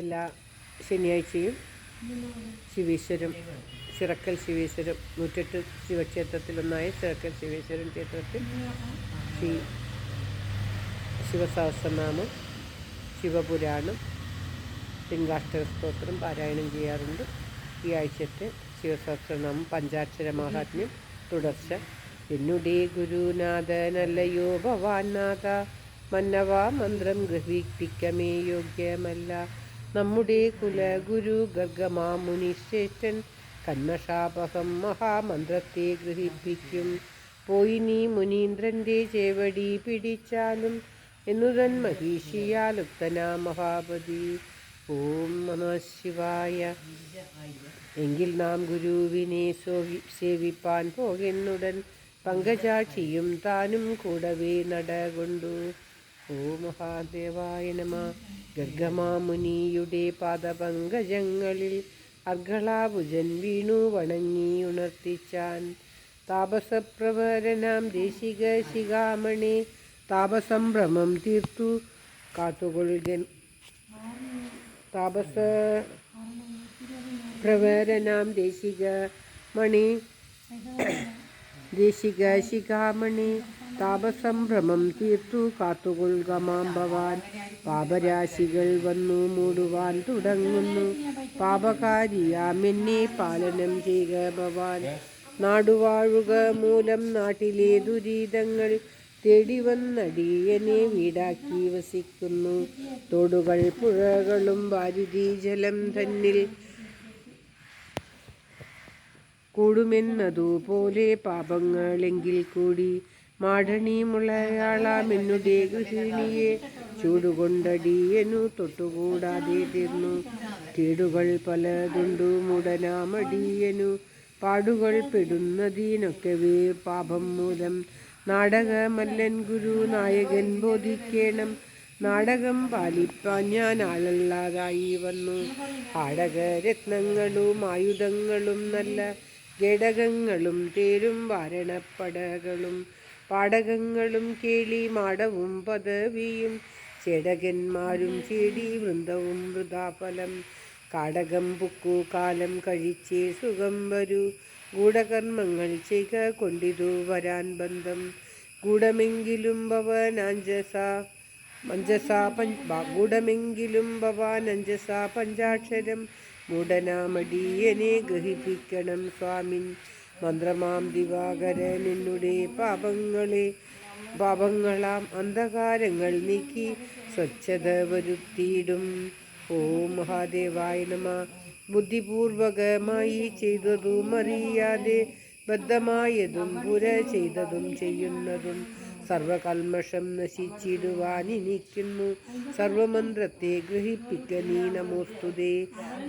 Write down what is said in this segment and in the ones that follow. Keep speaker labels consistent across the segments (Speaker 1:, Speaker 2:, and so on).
Speaker 1: എല്ലാ ശനിയാഴ്ചയും ശിവീശ്വരം ചിറക്കൽ ശിവീശ്വരം 108 ശിവക്ഷേത്രത്തിലൊന്നായ ചിറക്കൽ ശിവീശ്വരം ക്ഷേത്രത്തിൽ ശിവസഹസ്രനാമം, ശിവപുരാണം, ലിംഗാഷ്ടക സ്തോത്രം പാരായണം ചെയ്യാറുണ്ട്. ഈ ആഴ്ചത്തെ ശിവസഹസ്രനാമം പഞ്ചാക്ഷര മാഹാത്മ്യം തുടർച്ച. എന്നുടേ ഗുരുനാഥനല്ലയോ ഭവാനാഥ, മന്നവാ മന്ത്രം ഗ്രഹിപ്പിക്കമേ യോഗ്യമല്ല. നമ്മുടെ കുലഗുരു ഗർഗമാമുനി ശ്രേഷ്ഠൻ കന്മഷാപഹം മഹാമന്ത്രത്തെ ഗ്രഹിപ്പിക്കും. പോയി നീ മുനീന്ദ്രൻ്റെ ചേവടി പിടിച്ചാലും എന്നുതൻ മഹീഷിയാൽ ഉക്തനാ മഹാപതി. ഓം നമഃ ശിവായ. എങ്കിൽ നാം ഗുരുവിനെ സേവിപ്പാൻ പോകെന്നുടൻ പങ്കജാക്ഷിയും താനും കൂടവേ നടകൊണ്ടു. ഓ മഹാദേവായ നമ. ഗർഗമാമുനിയുടെ പാദപങ്കജങ്ങളിൽ അർഗളാഭുജൻ വീണു വണങ്ങി ഉണർത്തിച്ചാൻ. താപസപ്രവരനാം ദേശിക ശിഖാമണി താപസംഭ്രമം തീർത്തു കാത്തുകൊള്ളുകൻ. താപസപ്രവരനാം ദേശിക ശിഖാമണി താപസംഭ്രമം തീർത്തു കാത്തുകൊള്ളുകമാം ഭവാൻ. പാപരാശികൾ വന്നു മൂടുവാൻ തുടങ്ങുന്നു, പാപകാരിയാം എന്നെ പാലനം ചെയ്യുക ഭവാൻ. നാടുവാഴുക മൂലം നാട്ടിലെ ദുരിതങ്ങൾ തേടി വന്നടിയനെ വീടാക്കി വസിക്കുന്നു. തോടുകൾ പുഴകളും വാരുതി ജലം തന്നിൽ കൂടുമെന്നതുപോലെ പാപങ്ങളെങ്കിൽ കൂടി മാടണി മുളയാളാമെന്നുടെ ഗൃഹിണിയെ ചൂടുകൊണ്ടടിയനു തൊട്ടുകൂടാതെ തീർന്നു. കേടുകൾ പലതുണ്ടു മുടനാമടിയനു, പാടുകൾ പെടുന്നതിനൊക്കവേ പാപം മൂലം. നാടകമല്ലൻ ഗുരു നായകൻ ബോധിക്കേണം, നാടകം പാലിപ്പാൻ ഞാൻ ആളല്ലാതായി വന്നു. പാടകരത്നങ്ങളും ആയുധങ്ങളും നല്ല ഘടകങ്ങളും തേരും വാരണപ്പടകളും പാടകങ്ങളും കേളി മാടവും പദവിയും ചേടകന്മാരും ചേടി വൃന്ദവും വൃഥാഫലം. കാടകം പുക്കു കാലം കഴിച്ചേ സുഖം വരൂ, ഗൂഢകർമ്മങ്ങൾ ചെയ്ക കൊണ്ടിതു വരാൻ ബന്ധം. ഗൂഢമെങ്കിലും ഭവാനഞ്ജസാ പഞ്ചാക്ഷരം മൂഢനാമടിയനെ ഗ്രഹിപ്പിക്കണം സ്വാമിൻ. മന്ത്രമാം ദിവാകരൻ എന്നുടെ പാപങ്ങളാം അന്ധകാരങ്ങൾ നീക്കി സ്വച്ഛത വരുത്തിയിടും. ഓം മഹാദേവായ നമ. ബുദ്ധിപൂർവകമായി ചെയ്തതും അറിയാതെ ബദ്ധമായതും പുര ചെയ്തതും ചെയ്യുന്നതും സർവകൽമഷം നശിച്ചിടുവാനിരിക്കുന്നു. സർവമന്ത്രത്തെ ഗ്രഹിപ്പിക്ക നീ നമോസ്തുതേ.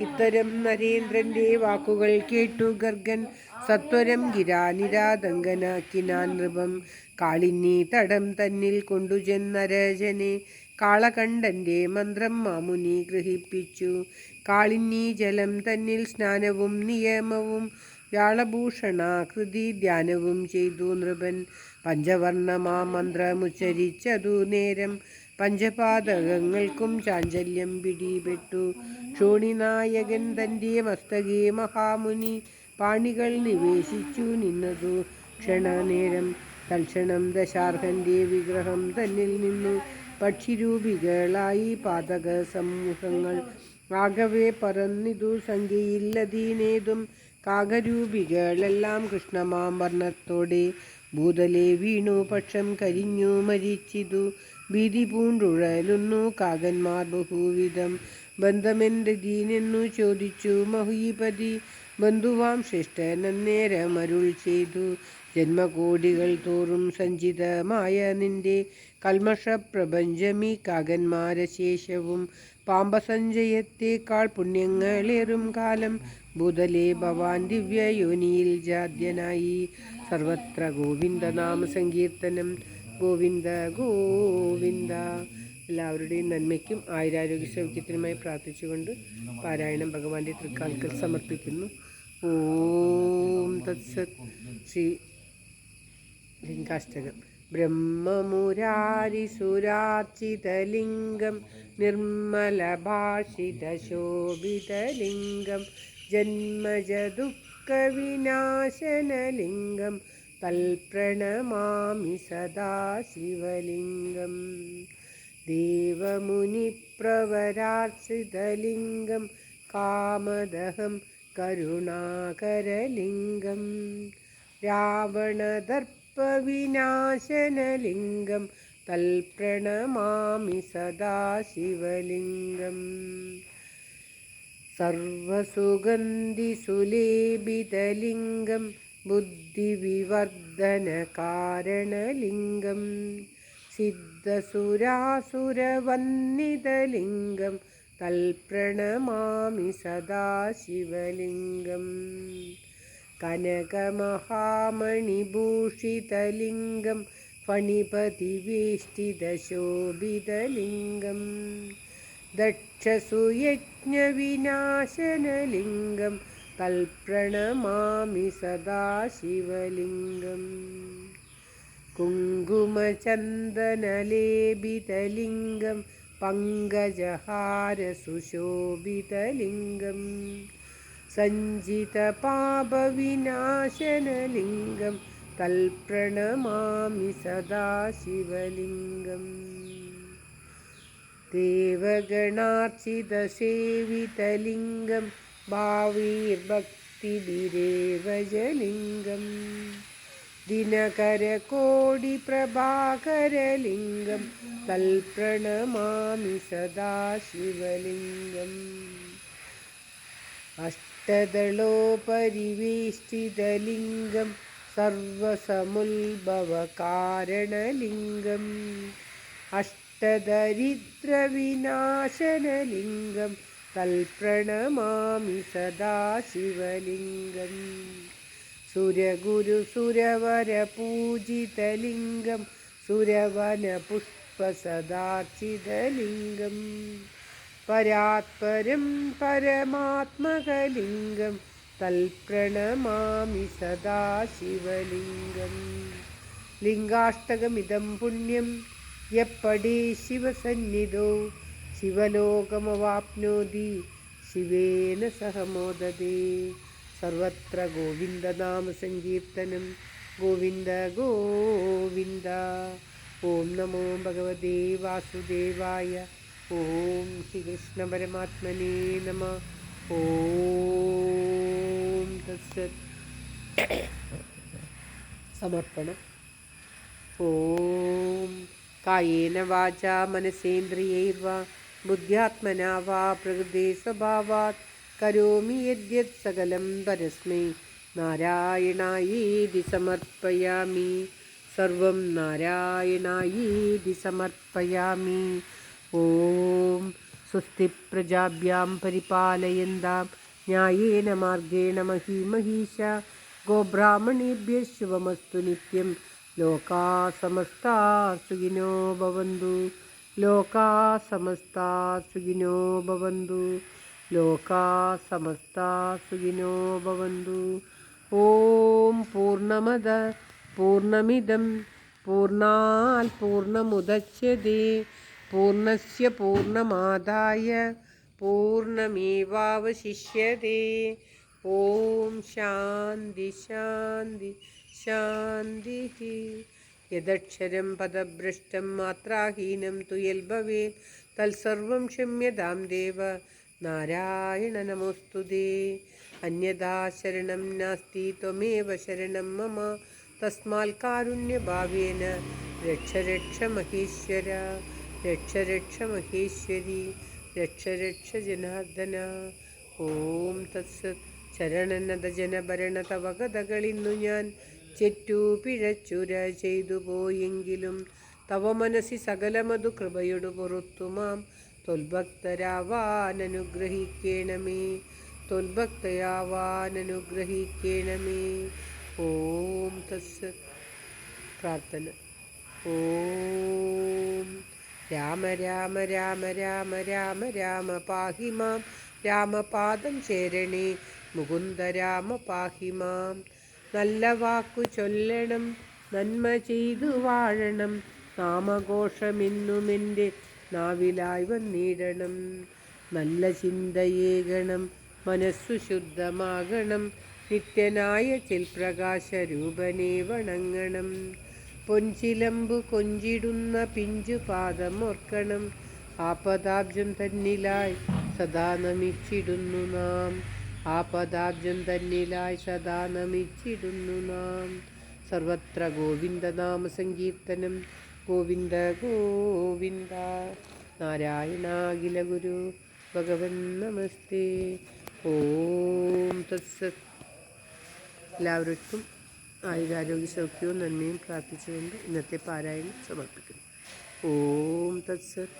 Speaker 1: ഇത്തരം നരേന്ദ്രന്റെ വാക്കുകൾ കേട്ടു ഗർഗൻ സത്വരം ഗിരാനിരാതങ്കനാക്കിനാൻ നൃപം. കാളിന്നി തടം തന്നിൽ കൊണ്ടുചെന്നരജനെ കാളകണ്ഠന്റെ മന്ത്രം മാമുനി ഗ്രഹിപ്പിച്ചു. കാളിന്നി ജലം തന്നിൽ സ്നാനവും നിയമവും വ്യാളഭൂഷണാകൃതി ധ്യാനവും ചെയ്തു നൃപൻ. പഞ്ചവർണ്ണമാ മന്ത്രമുച്ചരിച്ചതു നേരം പഞ്ചപാതകങ്ങൾക്കും ചാഞ്ചല്യം പിടിപെട്ടു. ക്ഷോണിനായകൻ തൻ്റെ മസ്തകേ മഹാമുനി പാണികൾ നിവേശിച്ചു നിന്നതു ക്ഷണനേരം. തൽക്ഷണം ദശാർഹന്റെ വിഗ്രഹം തന്നിൽ നിന്നു പക്ഷിരൂപികളായി പാതക സമൂഹങ്ങൾ ആകവേ പറന്നിതു സംഖ്യയില്ലതീനേതും. കാകരൂപികളെല്ലാം കൃഷ്ണമാം വർണ്ണത്തോടെ ഭൂതലെ വീണു പക്ഷം കരിഞ്ഞു മരിച്ചിതു. ഭീതി പൂണ്ടുഴലുന്നു കാകന്മാർ ബഹുവിധം. ബന്ധമെൻ്റെ ദീനെന്നു ചോദിച്ചു മഹീപതി, ബന്ധുവാം ശ്രേഷ്ഠനന്നേരമരുൾ ചെയ്തു. ജന്മകോടികൾ തോറും സഞ്ചിതമായ നിന്റെ കൽമഷപ്രപഞ്ചമീ കാകന്മാരശേഷവും പാമ്പസഞ്ചയത്തേക്കാൾ പുണ്യങ്ങളേറും കാലം ഭൂതലേ ഭവാൻ ദിവ്യയോനിയിൽ ജാദ്യനായി. സർവത്ര ഗോവിന്ദനാമ സങ്കീർത്തനം. ഗോവിന്ദ ഗോവിന്ദ. എല്ലാവരുടെയും നന്മയ്ക്കും ആയുരാരോഗ്യ സൗഖ്യത്തിനുമായി പ്രാർത്ഥിച്ചുകൊണ്ട് പാരായണം ഭഗവാന്റെ തൃക്കാൽക്കൽ സമർപ്പിക്കുന്നു. ഓം തത്സത്. ശ്രീ ലിംഗാഷ്ടകം. ബ്രഹ്മമുരാരിസുരാർച്ചിതലിംഗം നിർമ്മലഭാഷിതശോഭിതലിംഗം ജന്മജദുഃഖവിനാശനലിംഗം തൽപ്രണമാമി സദാ ശിവലിംഗം. ദേവമുനിപ്രവരാർച്ചിതലിംഗം കാമദഹം കരുണാകരലിംഗം രാവണദർപ്പവിനാശനലിംഗം തൽപ്രണമാമി സദാ ശിവലിംഗം. സർവസുഗന്ധിസുലേപിതലിംഗം ബുദ്ധിവിവർദ്ധനകാരണലിംഗം സിദ്ധസുരാസുരവന്ദിതലിംഗം തൽപ്രണമാമി സദാ ശിവലിംഗം. കനകമഹാമണിഭൂഷിതലിംഗം ഫണിപതിവേഷ്ടിതശോഭിതലിംഗം ദക്ഷസുയജ്ഞവിനാശനലിംഗം തൽപ്രണമാമി സദാ ശിവലിംഗം. കുങ്കുമചന്ദനലേപിതലിംഗം പങ്കജഹാരസുശോഭിതലിംഗം സഞ്ചിതപാപവിനാശനലിംഗം തൽപ്രണമാമി സദാ ശിവലിംഗം. ദേവഗണാർച്ചിതസേവിതലിംഗം ഭാവീർഭക്തിഭിരേവജലിംഗം ദിനകരകോടിപ്രഭാകരലിംഗം തൽപ്രണമാമി സദാ ശിവലിംഗം. അഷ്ടദളോപരിവേഷ്ടിതലിംഗം സർവസമുദ്ഭവകാരണലിംഗം അഷ്ടദരിദ്രവിനാശനലിംഗം തൽപ്രണമാമി സദാ ശിവലിംഗം. സുരഗുരുസുരവരപൂജിതലിംഗം സുരവനപുഷ്പസദാർച്ചിതലിംഗം പരാത്പരം പരമാത്മകലിംഗം തൽപ്രണമാമി സദാ ശിവലിംഗം. ലിംഗാഷ്ടകമിദം പുണ്യം യപ്പടേ ശിവസന്നിധോ ശിവലോകമവാപ്നോതി ശിവേന സഹ മോദതേ. സർവത്ര ഗോവിന്ദനാമസങ്കീർത്തനം ഗോവിന്ദ ഗോവിന്ദ. ഓം നമോ ഭഗവതേ വാസുദേവായ. ഓം ശ്രീകൃഷ്ണ പരമാത്മനേ നമഃ. ഓം തത്സത്. സമർപ്പണം. ഓം കായേന വാചാ മനസേന്ദ്രിയൈർവാ ബുദ്ധ്യാത്മനാ വാ പ്രകൃതേ സ്വഭാവാത് കരോമി യദ്യത് സകലം പരസ്മൈ നാരായണായേതി സമർപ്പയാമി. സർവം നാരായണായേതി സമർപ്പയാമി. ഓം സ്വസ്തി പ്രജാഭ്യാം പരിപാലയന്താം ന്യായേന മാർഗേണ മഹീമഹീഷ ഗോബ്രാഹ്മണേഭ്യഃ ശുഭമസ്തു നിത്യം. ലോകാ സമസ്താ സുഖിനോ ഭവന്തു. ലോകാ സമസ്താ സുഖിനോ ഭവന്തു. ലോകാ സമസ്താ സുഖിനോ ഭവന്തു. ഓം പൂർണ്ണമദ പൂർണ്ണമിദം പൂർണ്ണാൽ പൂർണ്ണമുദച്യതേ പൂർണ്ണസ്യ പൂർണ്ണമാദായ പൂർണ്ണമേവാവശിഷ്യതേ. ഓം ശാന്തി ശാന്തി ശാന്തി. യദക്ഷരം പദഭ്രഷ്ടം മാത്രാഹീനം തു യൽഭവേത് തത്സർവം ക്ഷമ്യതാം ദേവ നാരായണ നമോസ്തുതേ. അന്യഥാ ശരണം നാസ്തി ത്വമേവ ശരണം മമ തസ്മാൽ കാരുണ്യഭാവേന രക്ഷ രക്ഷ മഹേശ്വര. രക്ഷ രക്ഷ മഹേശ്വരി. രക്ഷ രക്ഷ ജനാർദ്ദന. ഓം തത്സത്. ശരണനത ജനഭരണ തവ കഥകളിന്നു ഞാൻ ചെറ്റു പിഴച്ചുര ചെയ്തു പോയെങ്കിലും തവ മനസ്സി സകലമതു കൃപയൊടു പുറത്തുമാം തൊൽഭക്തരാവാനനുഗ്രഹിക്കേണമേ. തൊൽഭക്തയാവാനനുഗ്രഹിക്കേണമേ. ഓം തത്സത്. പ്രാർത്ഥന. ഓം രാമ രാമ രാമ രാമ രാമ രാമ പാഹി മാം. രാമപാദം ചേരണേ മുകുന്ദ രാമ പാഹി മാം. നല്ല വാക്കു ചൊല്ലണം നന്മ ചെയ്തു വാഴണം. നാമഘോഷമെന്നുമെൻ്റെ നാവിലായി വന്നിടണം. നല്ല ചിന്തയേകണം, മനസ്സു ശുദ്ധമാകണം. നിത്യനായ ചിൽപ്രകാശ രൂപനെ വണങ്ങണം. പൊൻചിലമ്പു കൊഞ്ചിടുന്ന പിഞ്ചു പാദമോർക്കണം. ആപദാബ്ജം തന്നിലായി സദാ നമിച്ചിടുന്നു നാം. ആപദാബ്ജം തന്നിലായി സദാ നമിച്ചിടുന്നു നാം. സർവത്ര ഗോവിന്ദനാമ സങ്കീർത്തനം. ഗോവിന്ദ ഗോവിന്ദ. നാരായണാഖില ഗുരു ഭഗവൻ നമസ്തേ. ഓം തത്സത്. എല്ലാവർക്കും ആയുരാരോഗ്യ സൗഖ്യവും നന്മയും പ്രാർത്ഥിച്ചുകൊണ്ട് ഇന്നത്തെ പാരായണം സമർപ്പിക്കുന്നു. ഓം തത്സത്.